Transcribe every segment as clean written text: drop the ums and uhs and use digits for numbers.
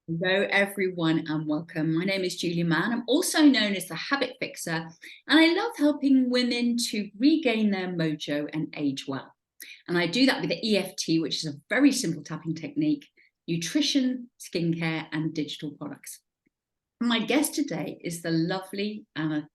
Hello, everyone, and welcome. My name is Julie Mann. I'm also known as the Habit Fixer, and I love helping women to regain their mojo and age well. And I do that with the EFT, which is a very simple tapping technique, nutrition, skincare, and digital products. My guest today is the lovely Anna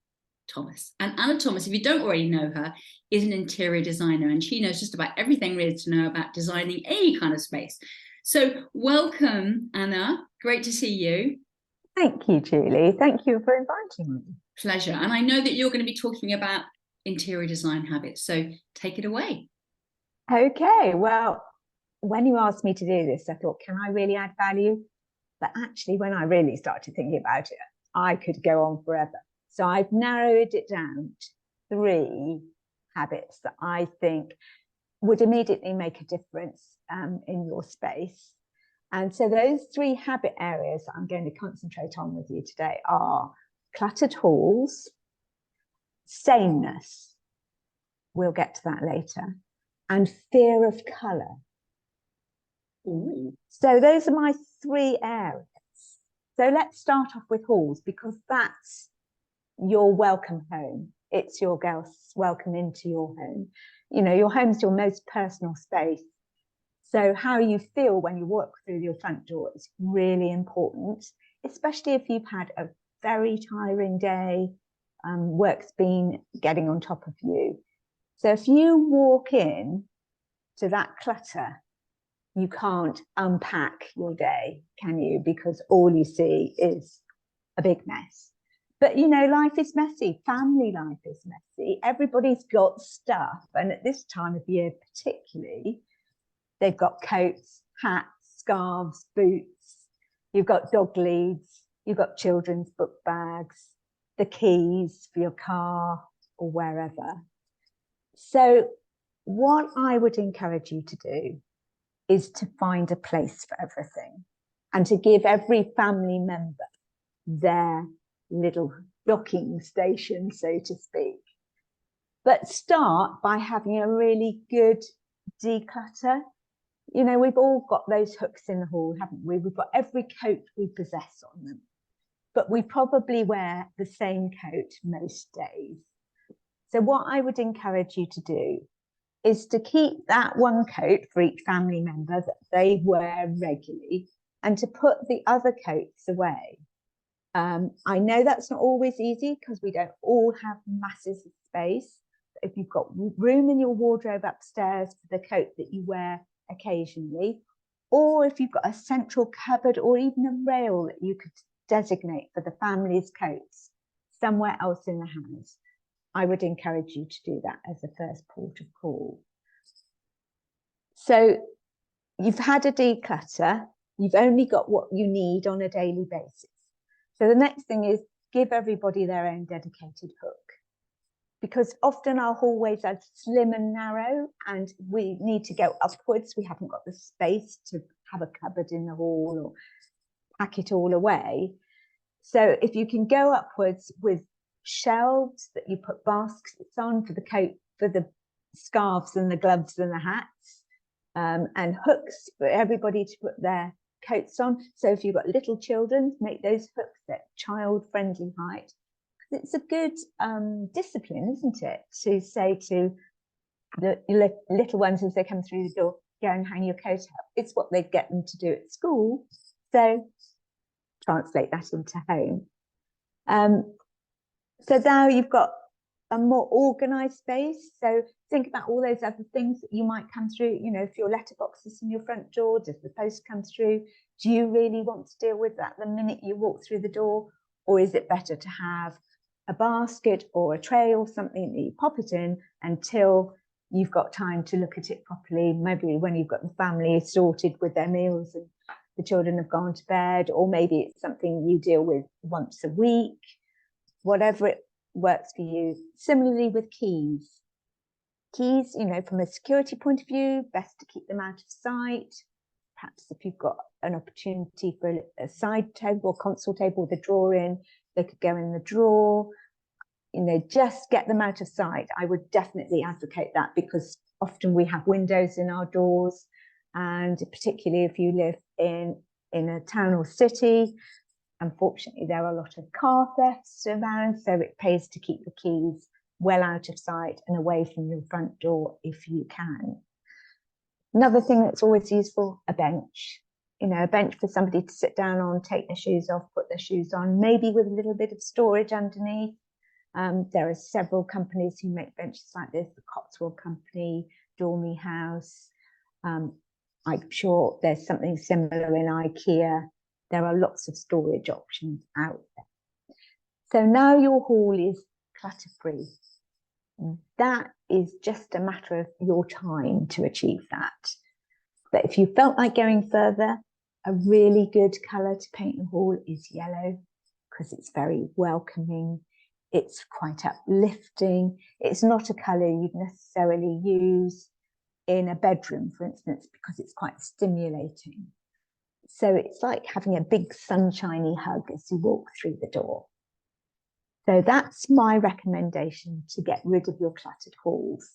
Thomas. And Anna Thomas, if you don't already know her, is an interior designer, and she knows just about everything there is to know about designing any kind of space. So welcome, Anna. Great to see you. Thank you, Julie. Thank you for inviting me. Pleasure. And I know that you're going to be talking about interior design habits. So take it away. Okay, well, when you asked me to do this, I thought, can I really add value? But actually, when I really started thinking about it, I could go on forever. So I've narrowed it down to 3 habits that I think would immediately make a difference in your space. And so those 3 habit areas that I'm going to concentrate on with you today are cluttered halls, sameness, we'll get to that later, and fear of colour. So those are my 3 areas. So let's start off with halls, because that's your welcome home. It's your guest's welcome into your home. You know, your home's your most personal space. So how you feel when you walk through your front door is really important, especially if you've had a very tiring day, work's been getting on top of you. So if you walk in to that clutter, you can't unpack your day, can you? Because all you see is a big mess. But, you know, life is messy. Family life is messy. Everybody's got stuff. And at this time of year particularly, they've got coats, hats, scarves, boots. You've got dog leads. You've got children's book bags, the keys for your car or wherever. So what I would encourage you to do is to find a place for everything and to give every family member their little docking station, so to speak. But start by having a really good declutter. You know, we've all got those hooks in the hall, haven't we? We've got every coat we possess on them, but we probably wear the same coat most days. So what I would encourage you to do is to keep that one coat for each family member that they wear regularly and to put the other coats away. I know that's not always easy because we don't all have masses of space. If you've got room in your wardrobe upstairs for the coat that you wear occasionally, or if you've got a central cupboard or even a rail that you could designate for the family's coats somewhere else in the house, I would encourage you to do that as a first port of call. So you've had a declutter, you've only got what you need on a daily basis. So the next thing is give everybody their own dedicated hook, because often our hallways are slim and narrow and we need to go upwards. We haven't got the space to have a cupboard in the hall or pack it all away. So if you can go upwards with shelves that you put baskets on for the coat, for the scarves and the gloves and the hats, and hooks for everybody to put their coats on. So if you've got little children, make those hooks at child-friendly height. It's a good discipline, isn't it, to say to the little ones as they come through the door, go and hang your coat up. It's what they get them to do at school. So translate that into home. So now you've got a more organized space. So think about all those other things that you might come through. You know, if your letterbox is in your front door, does the post come through? Do you really want to deal with that the minute you walk through the door? Or is it better to have a basket or a tray or something that you pop it in until you've got time to look at it properly? Maybe when you've got the family sorted with their meals and the children have gone to bed, or maybe it's something you deal with once a week. Whatever it works for you. Similarly with keys. Keys, you know, from a security point of view, best to keep them out of sight. Perhaps if you've got an opportunity for a side table or console table with a drawer in, they could go in the drawer. You know, just get them out of sight. I would definitely advocate that, because often we have windows in our doors, and particularly if you live in in a town or city. Unfortunately, there are a lot of car thefts around, so it pays to keep the keys well out of sight and away from your front door if you can. Another thing that's always useful, a bench. You know, a bench for somebody to sit down on, take their shoes off, put their shoes on, maybe with a little bit of storage underneath. There are several companies who make benches like this, the Cotswold Company, Dormy House. I'm sure there's something similar in IKEA. There are lots of storage options out there. So now your hall is clutter-free. That is just a matter of your time to achieve that. But if you felt like going further, a really good colour to paint your hall is yellow, because it's very welcoming. It's quite uplifting. It's not a colour you'd necessarily use in a bedroom, for instance, because it's quite stimulating. So it's like having a big sunshiny hug as you walk through the door. So that's my recommendation to get rid of your cluttered halls.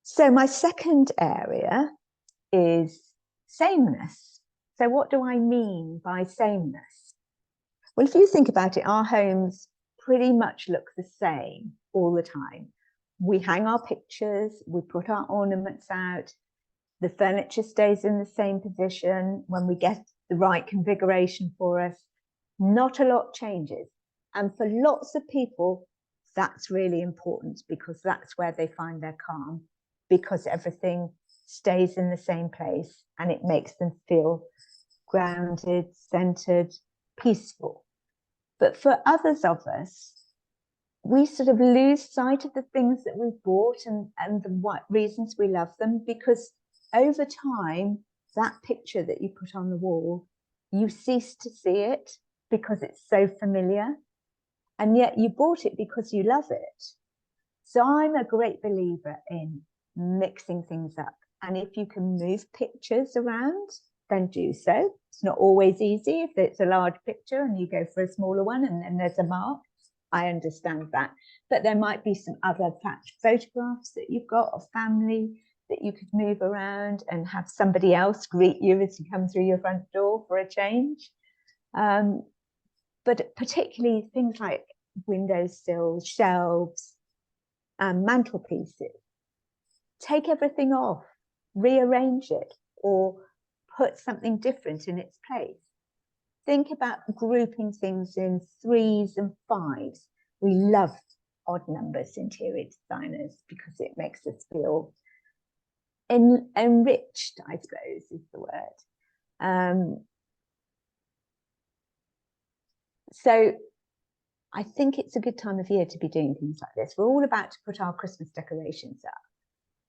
So my second area is sameness. So what do I mean by sameness? Well, if you think about it, our homes pretty much look the same all the time. We hang our pictures, we put our ornaments out, the furniture stays in the same position when we get the right configuration for us. Not a lot changes. And for lots of people, that's really important, because that's where they find their calm, because everything stays in the same place and it makes them feel grounded, centered, peaceful. But for others of us, we sort of lose sight of the things that we've bought and the reasons we love them, because over time, that picture that you put on the wall, you cease to see it because it's so familiar, and yet you bought it because you love it. So I'm a great believer in mixing things up, and if you can move pictures around, then do so. It's not always easy if it's a large picture and you go for a smaller one and then there's a mark. I understand that, but there might be some other photographs that you've got of family that you could move around and have somebody else greet you as you come through your front door for a change. But particularly things like windowsills, shelves, mantelpieces. Take everything off, rearrange it, or put something different in its place. Think about grouping things in 3s and 5s. We love odd numbers, interior designers, because it makes us feel enriched, I suppose is the word. So I think it's a good time of year to be doing things like this. We're all about to put our Christmas decorations up.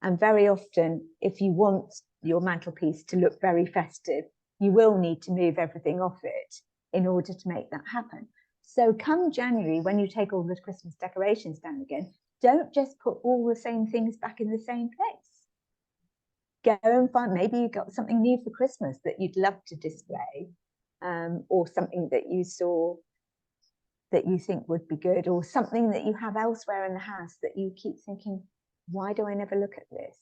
And very often, if you want your mantelpiece to look very festive, you will need to move everything off it in order to make that happen. So come January, when you take all the Christmas decorations down again, don't just put all the same things back in the same place. Go and find, maybe you got something new for Christmas that you'd love to display, or something that you saw that you think would be good, or something that you have elsewhere in the house that you keep thinking, why do I never look at this?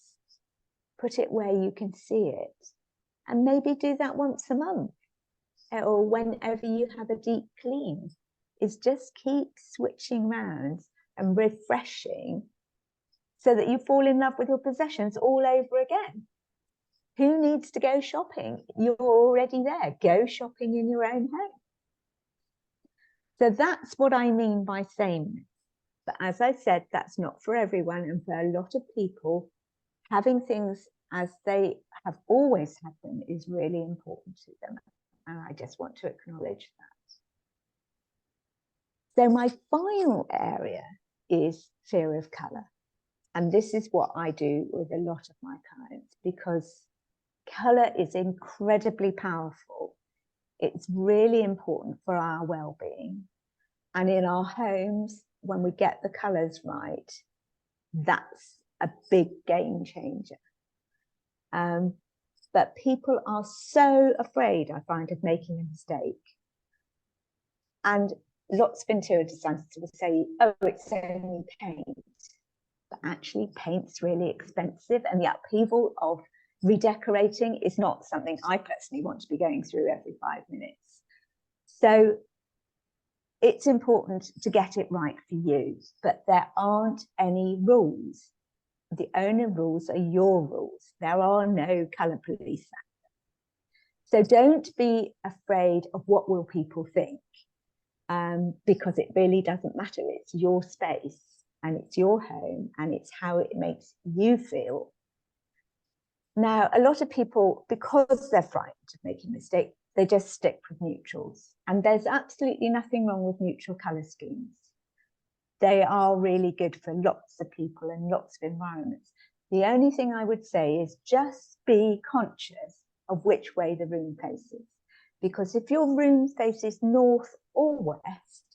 Put it where you can see it, and maybe do that once a month, or whenever you have a deep clean. Is just keep switching round and refreshing so that you fall in love with your possessions all over again. Who needs to go shopping? You're already there. Go shopping in your own home. So that's what I mean by sameness. But as I said, that's not for everyone. And for a lot of people, having things as they have always had them is really important to them. And I just want to acknowledge that. So my final area is theory of colour. And this is what I do with a lot of my clients, because colour is incredibly powerful. It's really important for our well-being. And in our homes, when we get the colours right, that's a big game changer. But people are so afraid, I find, of making a mistake. And lots of interior designers will say, oh, it's only paint. But actually, paint's really expensive, and the upheaval of redecorating is not something I personally want to be going through every 5 minutes. So it's important to get it right for you, but there aren't any rules. The only rules are your rules. There are no colour police. So don't be afraid of what will people think, because it really doesn't matter. It's your space and it's your home and it's how it makes you feel. Now, a lot of people, because they're frightened of making a mistake, they just stick with neutrals. And there's absolutely nothing wrong with neutral colour schemes. They are really good for lots of people and lots of environments. The only thing I would say is just be conscious of which way the room faces. Because if your room faces north or west,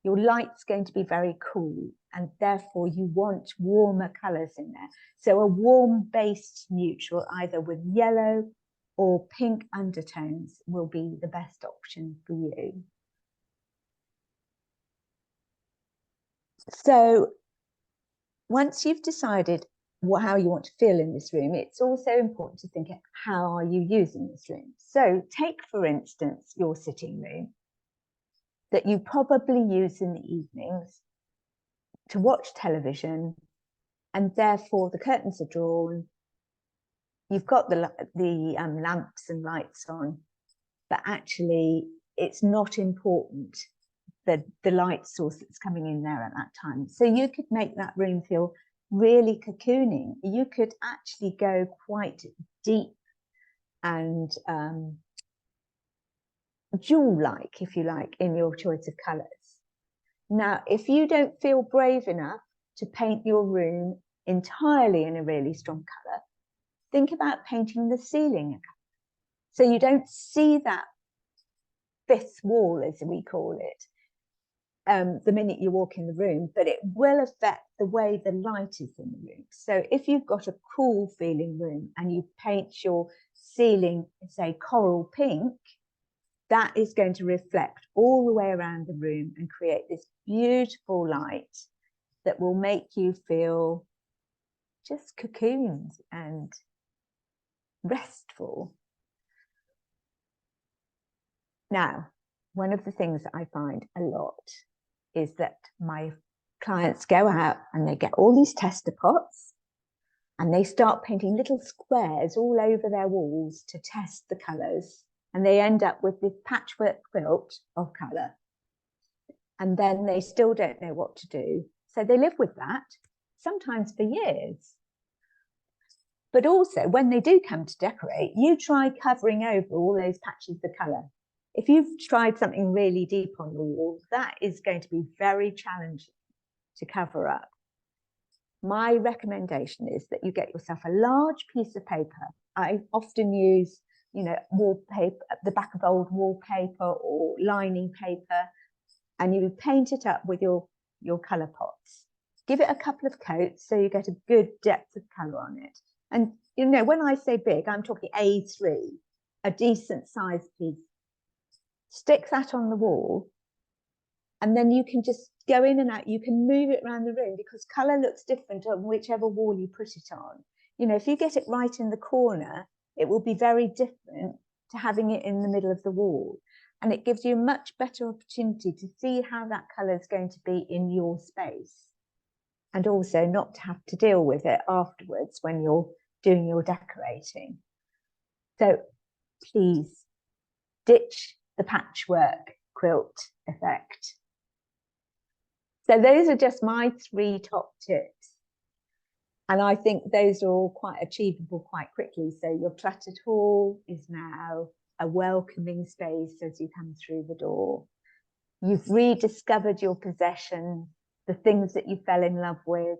your light's going to be very cool, and therefore you want warmer colours in there. So a warm-based neutral, either with yellow or pink undertones, will be the best option for you. So once you've decided how you want to feel in this room, it's also important to think, how are you using this room? So take, for instance, your sitting room that you probably use in the evenings to watch television, and therefore the curtains are drawn, you've got the lamps and lights on, but actually it's not important the light source that's coming in there at that time. So you could make that room feel really cocooning. You could actually go quite deep and jewel-like, if you like, in your choice of colours. Now, if you don't feel brave enough to paint your room entirely in a really strong colour, think about painting the ceiling a colour. So you don't see that fifth wall, as we call it, the minute you walk in the room, but it will affect the way the light is in the room. So if you've got a cool feeling room and you paint your ceiling, say, coral pink, that is going to reflect all the way around the room and create this beautiful light that will make you feel just cocooned and restful. Now, one of the things that I find a lot is that my clients go out and they get all these tester pots and they start painting little squares all over their walls to test the colours, and they end up with this patchwork quilt of colour, and then they still don't know what to do, so they live with that sometimes for years. But also, when they do come to decorate, you try covering over all those patches of colour. If you've tried something really deep on the wall, that is going to be very challenging to cover up. My recommendation is that you get yourself a large piece of paper. I often use, wallpaper, the back of old wallpaper or lining paper, and you paint it up with your colour pots. Give it a couple of coats so you get a good depth of colour on it. And, when I say big, I'm talking A3, a decent sized piece. Stick that on the wall, and then you can just go in and out. You can move it around the room because colour looks different on whichever wall you put it on. If you get it right in the corner, it will be very different to having it in the middle of the wall. And it gives you a much better opportunity to see how that colour is going to be in your space, and also not to have to deal with it afterwards when you're doing your decorating. So please ditch the patchwork quilt effect. So those are just my 3 top tips, and I think those are all quite achievable quite quickly. So your cluttered hall is now a welcoming space as you come through the door. You've rediscovered your possessions, the things that you fell in love with,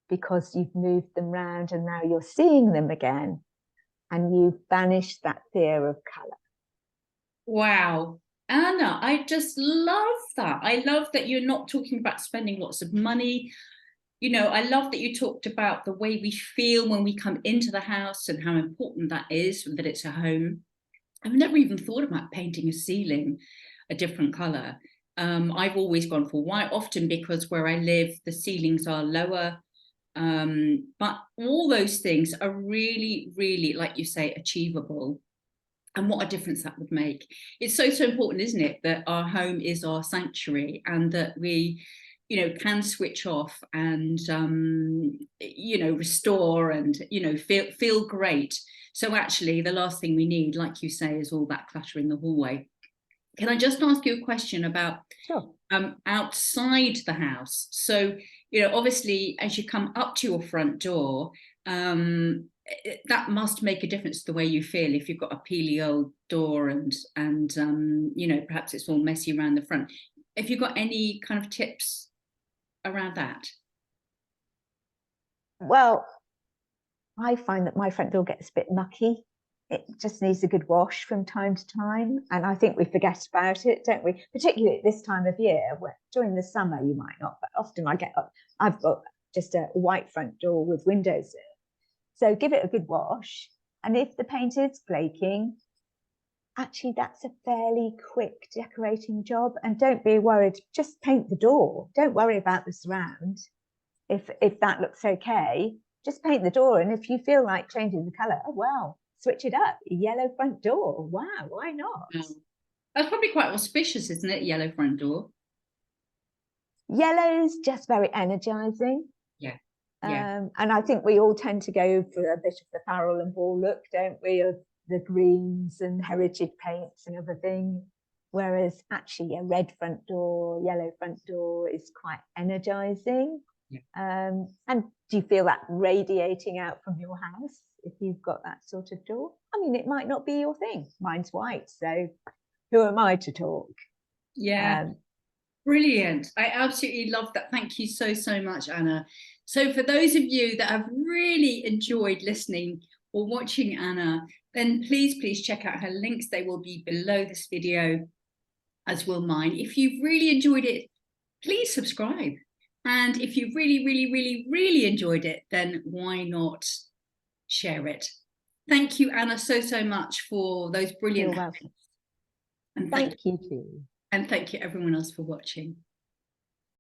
because you've moved them round and now you're seeing them again, and you've banished that fear of colour. Wow, Anna, I just love that. I love that you're not talking about spending lots of money. I love that you talked about the way we feel when we come into the house and how important that is, that it's a home. I've never even thought about painting a ceiling a different colour. I've always gone for white, often because where I live, the ceilings are lower. But all those things are really, really, like you say, achievable. And what a difference that would make. It's so, so important, isn't it, that our home is our sanctuary, and that we, you know, can switch off and, you know, restore and, you know, feel great. So actually, the last thing we need, like you say, is all that clutter in the hallway. Can I just ask you a question about Sure. outside the house? So, you know, obviously, as you come up to your front door, that must make a difference to the way you feel if you've got a peely old door and you know, perhaps it's all messy around the front. Have you got any kind of tips around that? Well, I find that my front door gets a bit mucky. It just needs a good wash from time to time. And I think we forget about it, don't we? Particularly at this time of year, where during the summer you might not, but often I've got just a white front door with windows in. So give it a good wash. And if the paint is flaking, actually that's a fairly quick decorating job. And don't be worried, just paint the door. Don't worry about the surround. If that looks okay, just paint the door. And if you feel like changing the colour, well, switch it up. Yellow front door. Wow, why not? That's probably quite auspicious, isn't it? Yellow front door. Yellow's just very energizing. Yeah. Yeah. And I think we all tend to go for a bit of the Farrell and Ball look, don't we, of the greens and heritage paints and everything. Whereas actually a red front door, yellow front door is quite energizing. Yeah. And do you feel that radiating out from your house if you've got that sort of door? I mean, it might not be your thing. Mine's white, so who am I to talk? Yeah. Brilliant. I absolutely love that. Thank you so, so much, Anna. So for those of you that have really enjoyed listening or watching Anna, then please check out her links. They will be below this video, as will mine. If you've really enjoyed it, please subscribe. And if you've really enjoyed it, then why not share it? Thank you, Anna, so, so much for those brilliant. You're welcome. And thank you too. And thank you everyone else for watching.